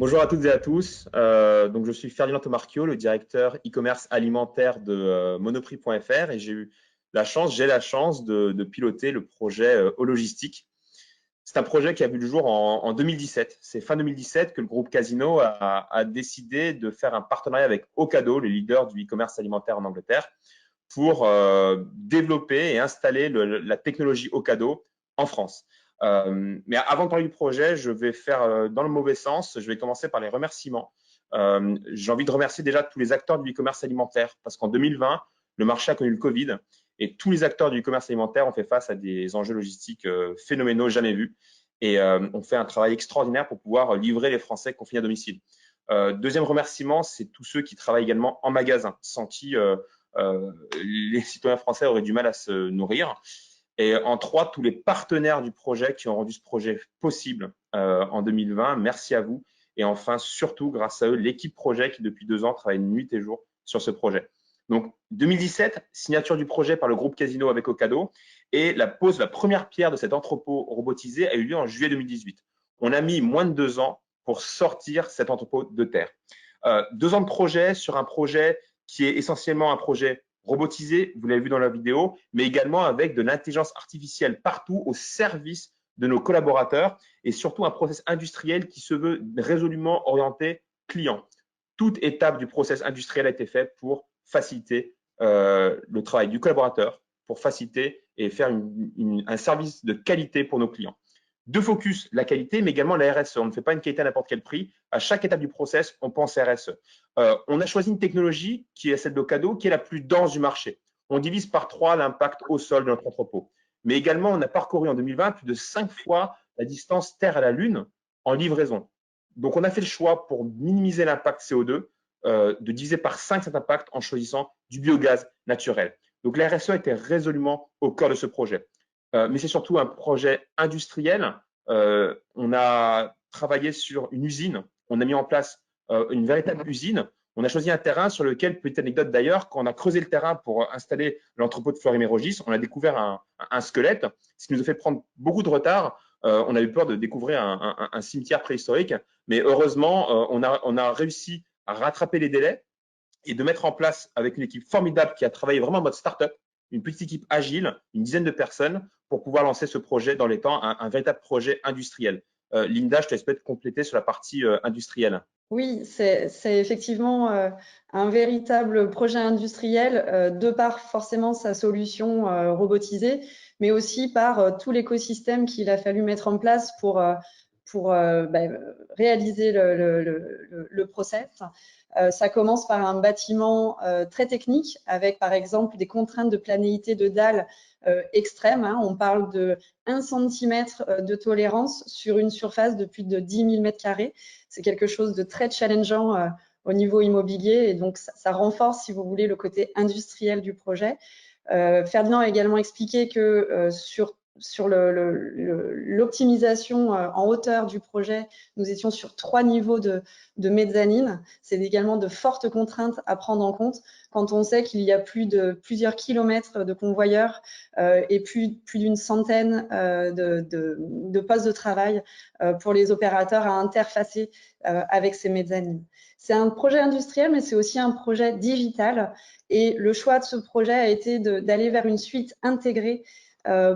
Bonjour à toutes et à tous. Donc je suis Ferdinand Tomarchio, le directeur e-commerce alimentaire de Monoprix.fr et j'ai la chance de piloter le projet Ologistique. C'est un projet qui a vu le jour en 2017. C'est fin 2017 que le groupe Casino a décidé de faire un partenariat avec Ocado, le leader du e-commerce alimentaire en Angleterre, pour développer et installer la technologie Ocado en France. Mais avant de parler du projet, je vais faire dans le mauvais sens. Je vais commencer par les remerciements. J'ai envie de remercier déjà tous les acteurs du e-commerce alimentaire parce qu'en 2020, le marché a connu le Covid et tous les acteurs du e-commerce alimentaire ont fait face à des enjeux logistiques phénoménaux, jamais vus. Et ont fait un travail extraordinaire pour pouvoir livrer les Français confinés à domicile. Deuxième remerciement, c'est tous ceux qui travaillent également en magasin, sans qui les citoyens français auraient du mal à se nourrir. Et en trois, tous les partenaires du projet qui ont rendu ce projet possible en 2020. Merci à vous. Et enfin, surtout, grâce à eux, l'équipe projet qui, depuis 2 ans, travaille nuit et jour sur ce projet. Donc, 2017, signature du projet par le groupe Casino avec Ocado. Et la première pierre de cet entrepôt robotisé a eu lieu en juillet 2018. On a mis moins de 2 ans pour sortir cet entrepôt de terre. 2 ans de projet sur un projet qui est essentiellement un projet robotisé, vous l'avez vu dans la vidéo, mais également avec de l'intelligence artificielle partout au service de nos collaborateurs et surtout un process industriel qui se veut résolument orienté client. Toute étape du process industriel a été faite pour faciliter le travail du collaborateur, pour faciliter et faire un service de qualité pour nos clients. De focus, la qualité, mais également la RSE. On ne fait pas une qualité à n'importe quel prix. À chaque étape du process, on pense RSE. On a choisi une technologie qui est celle d'Ocado, qui est la plus dense du marché. On divise par 3 l'impact au sol de notre entrepôt. Mais également, on a parcouru en 2020 plus de 5 fois la distance Terre à la Lune en livraison. Donc, on a fait le choix pour minimiser l'impact CO2 de diviser par 5 cet impact en choisissant du biogaz naturel. Donc, la RSE était résolument au cœur de ce projet. Mais c'est surtout un projet industriel. On a travaillé sur une usine. On a mis en place une véritable usine. On a choisi un terrain sur lequel, petite anecdote d'ailleurs, quand on a creusé le terrain pour installer l'entrepôt de Fleury-Mérogis, on a découvert un squelette, ce qui nous a fait prendre beaucoup de retard. On a eu peur de découvrir un cimetière préhistorique, mais heureusement, on a réussi à rattraper les délais et de mettre en place avec une équipe formidable qui a travaillé vraiment en mode start-up, une petite équipe agile, une dizaine de personnes pour pouvoir lancer ce projet dans les temps, un véritable projet industriel. Linda, je te laisse peut-être compléter sur la partie industrielle. Oui, c'est effectivement un véritable projet industriel de par forcément sa solution robotisée, mais aussi par tout l'écosystème qu'il a fallu mettre en place pour réaliser le process. Ça commence par un bâtiment très technique avec par exemple des contraintes de planéité de dalle extrêmes. Hein. On parle de 1 cm de tolérance sur une surface de plus de 10 000 m². C'est quelque chose de très challengeant au niveau immobilier et donc ça renforce, si vous voulez, le côté industriel du projet. Ferdinand a également expliqué que sur l'optimisation en hauteur du projet, nous étions sur 3 niveaux de mezzanine. C'est également de fortes contraintes à prendre en compte quand on sait qu'il y a plusieurs kilomètres de convoyeurs et plus d'une centaine de postes de travail pour les opérateurs à interfacer avec ces mezzanines. C'est un projet industriel, mais c'est aussi un projet digital. Et le choix de ce projet a été d'aller vers une suite intégrée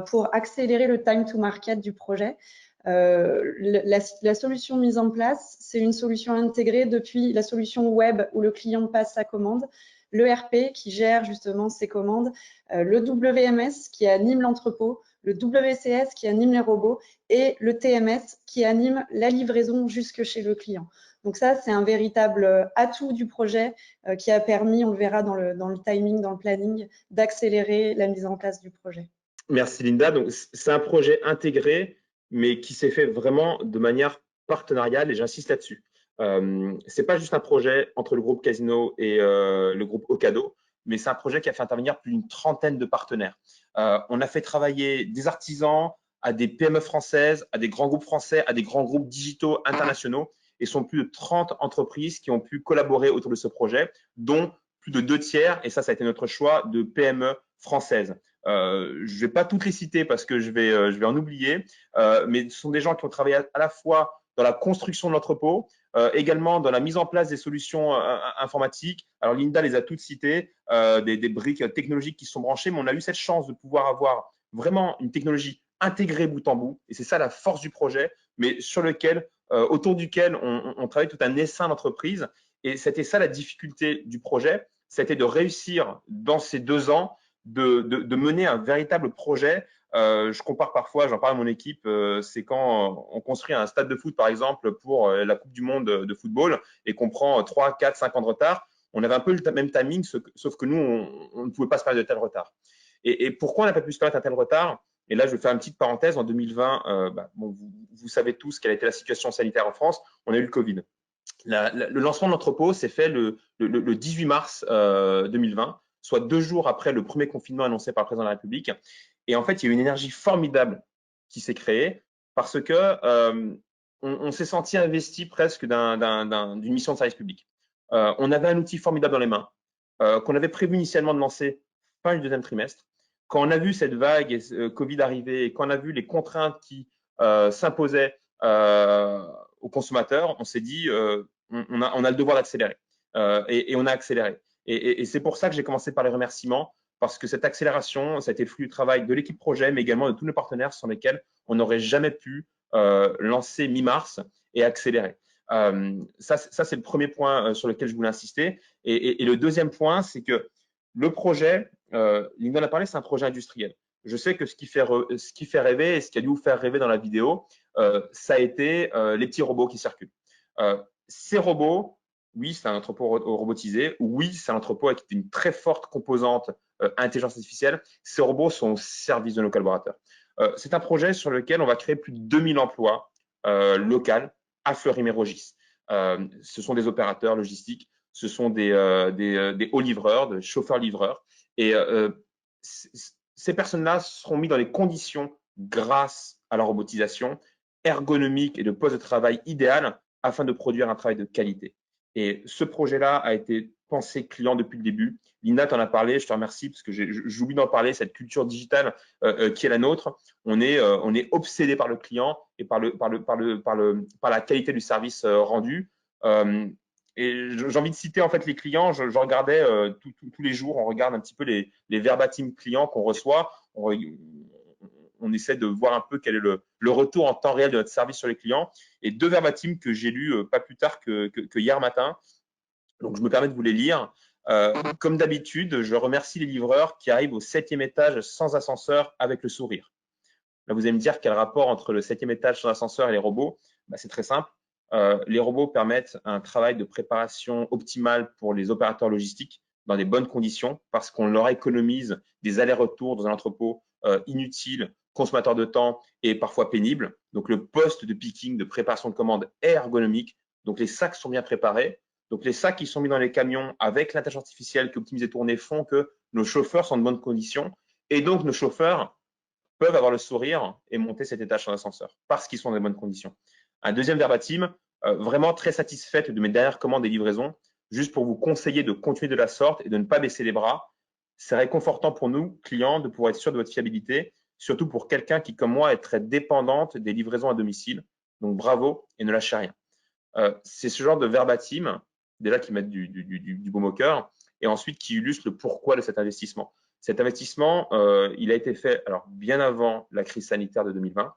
pour accélérer le time to market du projet. La solution mise en place, c'est une solution intégrée depuis la solution web où le client passe sa commande, l'ERP qui gère justement ses commandes, le WMS qui anime l'entrepôt, le WCS qui anime les robots et le TMS qui anime la livraison jusque chez le client. Donc ça, c'est un véritable atout du projet qui a permis, on le verra dans le timing, dans le planning, d'accélérer la mise en place du projet. Merci Linda. Donc, c'est un projet intégré, mais qui s'est fait vraiment de manière partenariale et j'insiste là-dessus. C'est pas juste un projet entre le groupe Casino et le groupe Ocado, mais c'est un projet qui a fait intervenir plus d'une trentaine de partenaires. On a fait travailler des artisans à des PME françaises, à des grands groupes français, à des grands groupes digitaux internationaux et sont plus de 30 entreprises qui ont pu collaborer autour de ce projet, dont plus de 2 tiers, et ça a été notre choix, de PME françaises. Je ne vais pas toutes les citer parce que je vais en oublier, mais ce sont des gens qui ont travaillé à la fois dans la construction de l'entrepôt, également dans la mise en place des solutions informatiques. Alors, Linda les a toutes citées, des briques technologiques qui sont branchées, mais on a eu cette chance de pouvoir avoir vraiment une technologie intégrée bout en bout. Et c'est ça la force du projet, mais sur lequel, autour duquel on travaille tout un essaim d'entreprise. Et c'était ça la difficulté du projet, c'était de réussir dans ces 2 ans de mener un véritable projet. Je compare parfois, j'en parle à mon équipe, c'est quand on construit un stade de foot, par exemple, pour la Coupe du Monde de football et qu'on prend 3, 4, 5 ans de retard. On avait un peu le même timing, sauf que nous, on ne pouvait pas se permettre de tel retard. Et pourquoi on n'a pas pu se permettre un tel retard? Et là, je vais faire une petite parenthèse. En 2020, bon, vous savez tous quelle a été la situation sanitaire en France. On a eu le Covid. Le lancement de l'entrepôt s'est fait le 18 mars 2020, soit 2 jours après le premier confinement annoncé par le président de la République. Et en fait, il y a eu une énergie formidable qui s'est créée parce que on s'est senti investi presque d'une mission de service public. On avait un outil formidable dans les mains qu'on avait prévu initialement de lancer fin du 2e trimestre. Quand on a vu cette vague Covid arriver et quand on a vu les contraintes qui s'imposaient aux consommateurs, on s'est dit on a le devoir d'accélérer et on a accéléré. Et c'est pour ça que j'ai commencé par les remerciements, parce que cette accélération, ça a été le fruit du travail de l'équipe projet, mais également de tous nos partenaires sans lesquels on n'aurait jamais pu lancer mi-mars et accélérer. Ça c'est le premier point sur lequel je voulais insister. Et le deuxième point, c'est que le projet, Linda en a parlé, c'est un projet industriel. Je sais que ce qui fait rêver et ce qui a dû vous faire rêver dans la vidéo, ça a été les petits robots qui circulent. Ces robots, oui, c'est un entrepôt robotisé. Oui, c'est un entrepôt avec une très forte composante intelligence artificielle. Ces robots sont au service de nos collaborateurs. C'est un projet sur lequel on va créer plus de 2000 emplois locaux à Fleury-Mérogis. Ce sont des opérateurs logistiques, ce sont des hauts livreurs, des chauffeurs-livreurs. Et ces personnes-là seront mises dans les conditions, grâce à la robotisation, ergonomique et de poste de travail idéal afin de produire un travail de qualité. Et ce projet-là a été pensé client depuis le début. Linda t'en a parlé, je te remercie parce que j'oublie d'en parler, cette culture digitale qui est la nôtre. On est obsédé par le client et par la qualité du service rendu. Et j'ai envie de citer en fait les clients. Je regardais tous les jours, on regarde un petit peu les verbatim clients qu'on reçoit. On essaie de voir un peu quel est le retour en temps réel de notre service sur les clients. Et 2 verbatim que j'ai lus pas plus tard que hier matin. Donc, je me permets de vous les lire. Comme d'habitude, je remercie les livreurs qui arrivent au 7e étage sans ascenseur avec le sourire. Là, vous allez me dire quel rapport entre le 7e étage sans ascenseur et les robots. C'est très simple. Les robots permettent un travail de préparation optimale pour les opérateurs logistiques dans des bonnes conditions parce qu'on leur économise des allers-retours dans un entrepôt inutile, consommateur de temps et parfois pénible. Donc, le poste de picking, de préparation de commande est ergonomique. Donc, les sacs sont bien préparés. Donc, les sacs qui sont mis dans les camions avec l'intelligence artificielle qui optimise les tournées font que nos chauffeurs sont en bonnes conditions. Et donc, nos chauffeurs peuvent avoir le sourire et monter cet étage sans ascenseur parce qu'ils sont dans de bonnes conditions. Un deuxième verbatim, vraiment très satisfaite de mes dernières commandes et livraisons, juste pour vous conseiller de continuer de la sorte et de ne pas baisser les bras. C'est réconfortant pour nous, clients, de pouvoir être sûr de votre fiabilité, surtout pour quelqu'un qui, comme moi, est très dépendante des livraisons à domicile. Donc, bravo et ne lâchez rien. C'est ce genre de verbatim, déjà qui mettent du baume au cœur, et ensuite qui illustre le pourquoi de cet investissement. Cet investissement, il a été fait alors bien avant la crise sanitaire de 2020,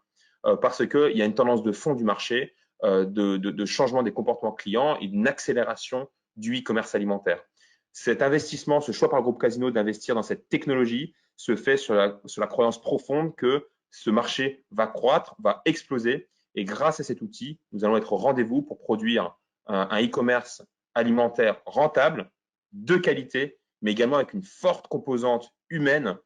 parce qu'il y a une tendance de fond du marché, de changement des comportements clients et d'une accélération du e-commerce alimentaire. Cet investissement, ce choix par le groupe Casino d'investir dans cette technologie se fait sur la croyance profonde que ce marché va croître, va exploser. Et grâce à cet outil, nous allons être au rendez-vous pour produire un e-commerce alimentaire rentable, de qualité, mais également avec une forte composante humaine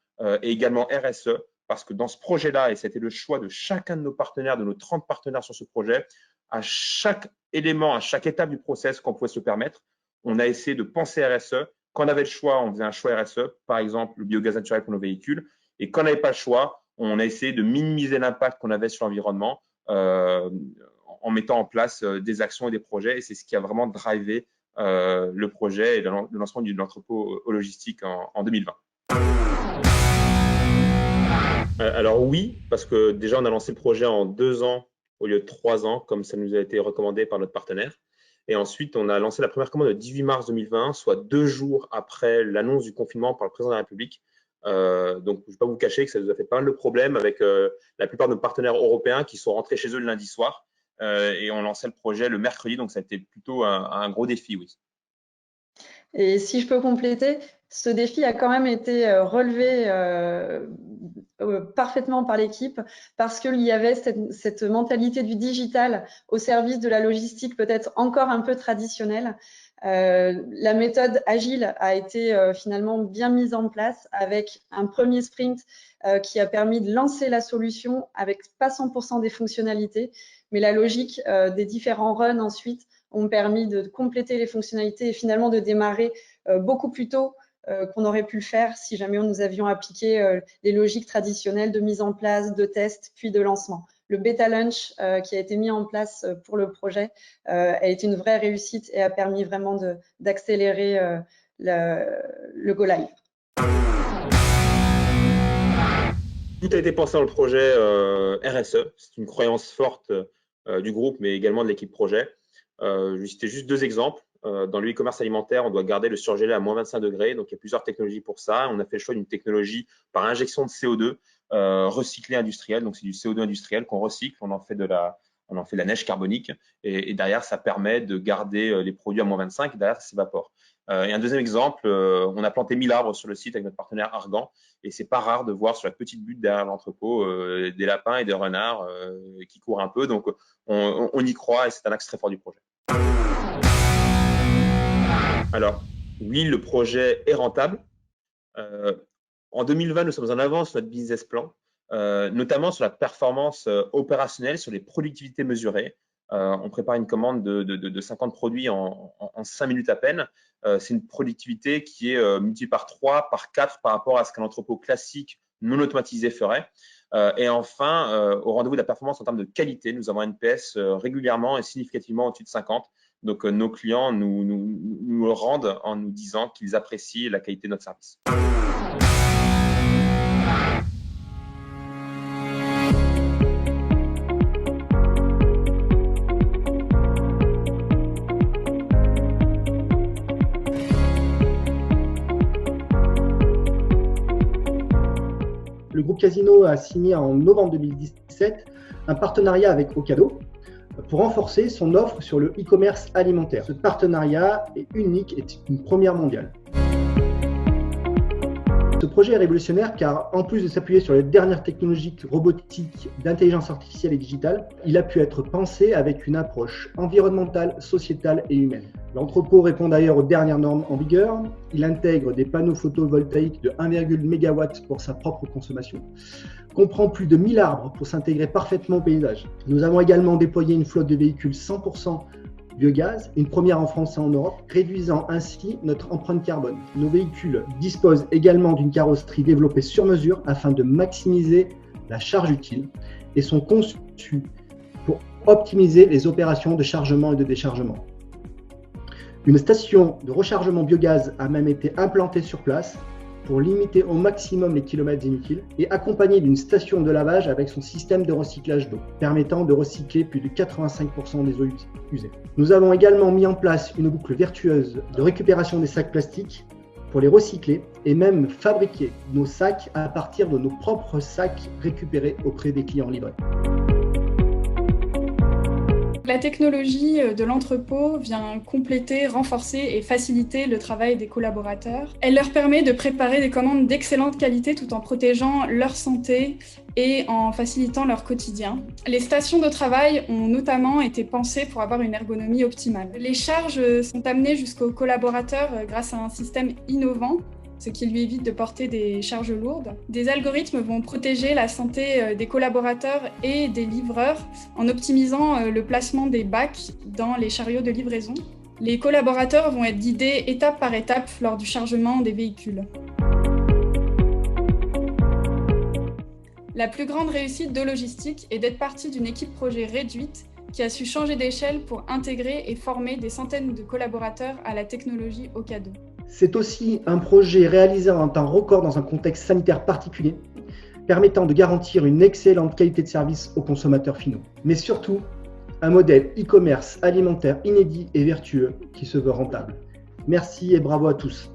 et également RSE, parce que dans ce projet-là, et c'était le choix de chacun de nos partenaires, de nos 30 partenaires sur ce projet, à chaque élément, à chaque étape du process qu'on pouvait se permettre, on a essayé de penser RSE. Quand on avait le choix, on faisait un choix RSE, par exemple le biogaz naturel pour nos véhicules. Et quand on n'avait pas le choix, on a essayé de minimiser l'impact qu'on avait sur l'environnement en mettant en place des actions et des projets. Et c'est ce qui a vraiment drivé le projet et le lancement de l'entrepôt logistique en 2020. Alors oui, parce que déjà, on a lancé le projet en 2 ans au lieu de 3 ans, comme ça nous a été recommandé par notre partenaire. Et ensuite, on a lancé la première commande le 18 mars 2020, soit 2 jours après l'annonce du confinement par le président de la République. Donc, je ne vais pas vous cacher que ça nous a fait pas mal de problèmes avec la plupart de nos partenaires européens qui sont rentrés chez eux le lundi soir et on lançait le projet le mercredi. Donc, ça a été plutôt un gros défi, oui. Et si je peux compléter, ce défi a quand même été relevé parfaitement par l'équipe parce qu'il y avait cette mentalité du digital au service de la logistique peut-être encore un peu traditionnelle. La méthode agile a été finalement bien mise en place avec un premier sprint qui a permis de lancer la solution avec pas 100% des fonctionnalités, mais la logique des différents runs ensuite ont permis de compléter les fonctionnalités et finalement de démarrer beaucoup plus tôt qu'on aurait pu le faire si jamais nous avions appliqué les logiques traditionnelles de mise en place, de test, puis de lancement. Le bêta launch qui a été mis en place pour le projet a été une vraie réussite et a permis vraiment d'accélérer le go live. Tout a été pensé dans le projet RSE. C'est une croyance forte du groupe, mais également de l'équipe projet. Je vais citer juste 2 exemples. Dans le e-commerce alimentaire, on doit garder le surgelé à moins 25 degrés. Donc, il y a plusieurs technologies pour ça. On a fait le choix d'une technologie par injection de CO2 recyclé industriel. Donc, c'est du CO2 industriel qu'on recycle. On en fait de la neige carbonique. Et derrière, ça permet de garder les produits à moins 25. Et derrière, ça s'évapore. Et un deuxième exemple, on a planté 1000 arbres sur le site avec notre partenaire Argan. Et c'est pas rare de voir sur la petite butte derrière l'entrepôt des lapins et des renards qui courent un peu. Donc, on y croit et c'est un axe très fort du projet. Alors, oui, le projet est rentable. En 2020, nous sommes en avance sur notre business plan, notamment sur la performance opérationnelle, sur les productivités mesurées. On prépare une commande de 50 produits en 5 minutes à peine. C'est une productivité qui est multipliée par 3, par 4 par rapport à ce qu'un entrepôt classique non automatisé ferait. Et enfin, au rendez-vous de la performance en termes de qualité, nous avons un NPS régulièrement et significativement au-dessus de 50. Donc, nos clients nous le rendent en nous disant qu'ils apprécient la qualité de notre service. Le groupe Casino a signé en novembre 2017 un partenariat avec Ocado pour renforcer son offre sur le e-commerce alimentaire. Ce partenariat est unique et est une première mondiale. Ce projet est révolutionnaire car, en plus de s'appuyer sur les dernières technologies robotiques, d'intelligence artificielle et digitale, il a pu être pensé avec une approche environnementale, sociétale et humaine. L'entrepôt répond d'ailleurs aux dernières normes en vigueur. Il intègre des panneaux photovoltaïques de 1,1 MW pour sa propre consommation, comprend plus de 1000 arbres pour s'intégrer parfaitement au paysage. Nous avons également déployé une flotte de véhicules 100% biogaz, une première en France et en Europe, réduisant ainsi notre empreinte carbone. Nos véhicules disposent également d'une carrosserie développée sur mesure afin de maximiser la charge utile et sont conçus pour optimiser les opérations de chargement et de déchargement. Une station de rechargement biogaz a même été implantée sur place pour limiter au maximum les kilomètres inutiles et accompagnée d'une station de lavage avec son système de recyclage d'eau, permettant de recycler plus de 85% des eaux usées. Nous avons également mis en place une boucle vertueuse de récupération des sacs plastiques pour les recycler et même fabriquer nos sacs à partir de nos propres sacs récupérés auprès des clients livrés. La technologie de l'entrepôt vient compléter, renforcer et faciliter le travail des collaborateurs. Elle leur permet de préparer des commandes d'excellente qualité tout en protégeant leur santé et en facilitant leur quotidien. Les stations de travail ont notamment été pensées pour avoir une ergonomie optimale. Les charges sont amenées jusqu'aux collaborateurs grâce à un système innovant, ce qui lui évite de porter des charges lourdes. Des algorithmes vont protéger la santé des collaborateurs et des livreurs en optimisant le placement des bacs dans les chariots de livraison. Les collaborateurs vont être guidés étape par étape lors du chargement des véhicules. La plus grande réussite de Logistic est d'être partie d'une équipe projet réduite qui a su changer d'échelle pour intégrer et former des centaines de collaborateurs à la technologie Ocado. C'est aussi un projet réalisé en temps record dans un contexte sanitaire particulier, permettant de garantir une excellente qualité de service aux consommateurs finaux. Mais surtout, Un modèle e-commerce alimentaire inédit et vertueux qui se veut rentable. Merci et bravo à tous.